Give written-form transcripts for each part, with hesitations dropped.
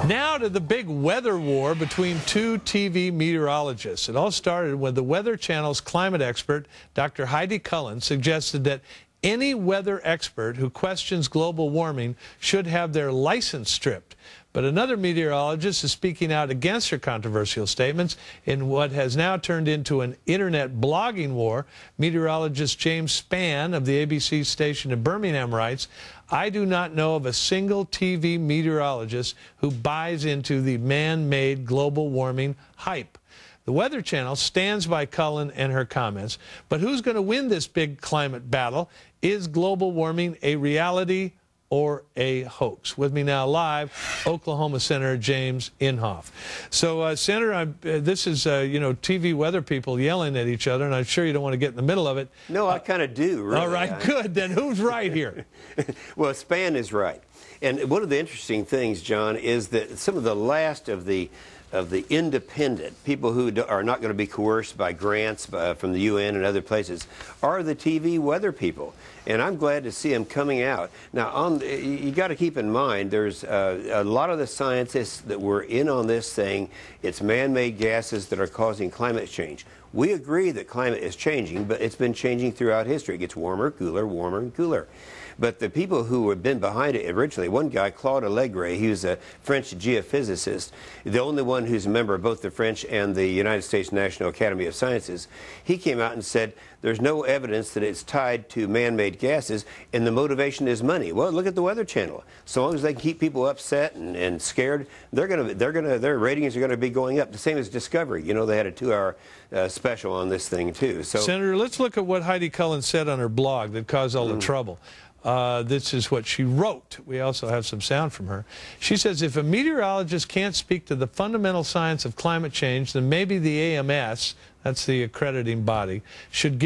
Now to the big weather war between two TV meteorologists. It all started when the Weather Channel's climate expert, Dr. Hedi Cullem, suggested that any weather expert who questions global warming should have their license stripped. But another meteorologist is speaking out against her controversial statements in what has now turned into an internet blogging war. Meteorologist James Spann of the ABC station in Birmingham writes, "I do not know of a single TV meteorologist who buys into the man-made global warming hype." The Weather Channel stands by Cullem and her comments, but who's going to win this big climate battle? Is global warming a reality or a hoax? With me now live, Oklahoma Senator James Inhofe. So, Senator, this is, TV weather people yelling at each other, and I'm sure you don't want to get in the middle of it. No, I kind of do, really. All right, good. Then who's right here? Well, Spann is right. And one of the interesting things, John, is that some of the last of the independent people who are not going to be coerced by grants from the UN and other places are the TV weather people. And I'm glad to see them coming out. Now, you got to keep in mind, there's a lot of the scientists that were in on this saying it's man-made gases that are causing climate change. We agree that climate is changing, but it's been changing throughout history. It gets warmer, cooler, warmer, and cooler. But the people who had been behind it originally, one guy, Claude Allegre, he was a French geophysicist, the only one who's a member of both the French and the United States National Academy of Sciences, he came out and said there's no evidence that it's tied to man-made gases, and the motivation is money. Well, look at the Weather Channel. So long as they can keep people upset and scared, their ratings are going to be going up. The same as Discovery. You know, they had a 2-hour special on this thing too. So, Senator, let's look at what Hedi Cullem said on her blog that caused all the trouble. This is what she wrote. We also have some sound from her. She says, if a meteorologist can't speak to the fundamental science of climate change, then maybe the AMS, that's the accrediting body, should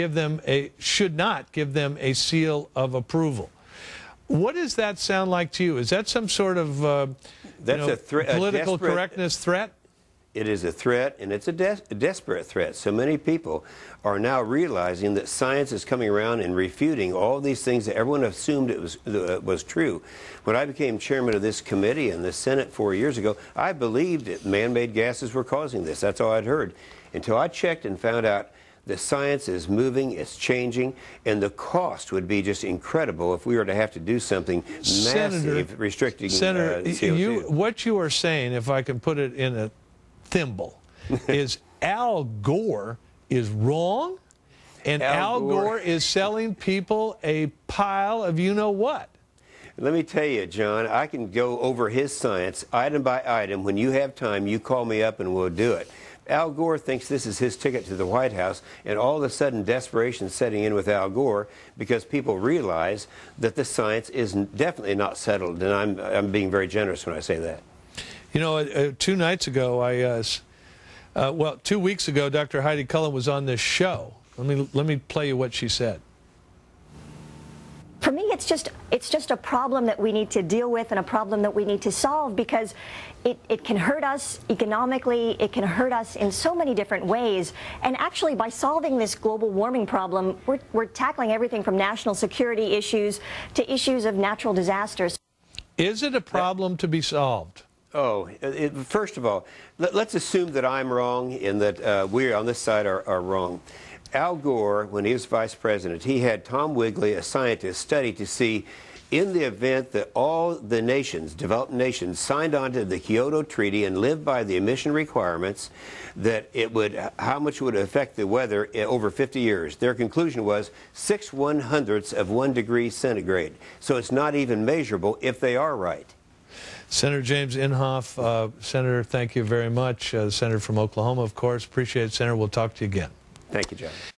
not give them a seal of approval. What does that sound like to you? Is that some sort of political correctness threat? It is a threat, and it's a desperate threat. So many people are now realizing that science is coming around and refuting all these things that everyone assumed it was true. When I became chairman of this committee in the Senate 4 years ago, I believed that man-made gases were causing this. That's all I'd heard. Until I checked and found out the science is moving, it's changing, and the cost would be just incredible if we were to have to do something massive restricting CO2. What you are saying, if I can put it in a thimble, is Al Gore is wrong, and Al Gore is selling people a pile of you-know-what. Let me tell you, John, I can go over his science item by item. When you have time, you call me up and we'll do it. Al Gore thinks this is his ticket to the White House, and all of a sudden desperation setting in with Al Gore because people realize that the science is definitely not settled, and I'm being very generous when I say that. You know, 2 nights ago, 2 weeks ago, Dr. Hedi Cullem was on this show. Let me play you what she said. For me, it's just a problem that we need to deal with and a problem that we need to solve because it can hurt us economically, it can hurt us in so many different ways. And actually, by solving this global warming problem, we're tackling everything from national security issues to issues of natural disasters. Is it a problem to be solved? Oh, first of all, let's assume that I'm wrong and that we on this side are wrong. Al Gore, when he was vice president, he had Tom Wigley, a scientist, study to see in the event that all the nations, developed nations, signed on to the Kyoto Treaty and lived by the emission requirements, that how much would it affect the weather over 50 years. Their conclusion was 6/100ths of 1 degree centigrade. So it's not even measurable if they are right. Senator James Inhofe, Senator, thank you very much. Senator from Oklahoma, of course. Appreciate it, Senator. We'll talk to you again. Thank you, John.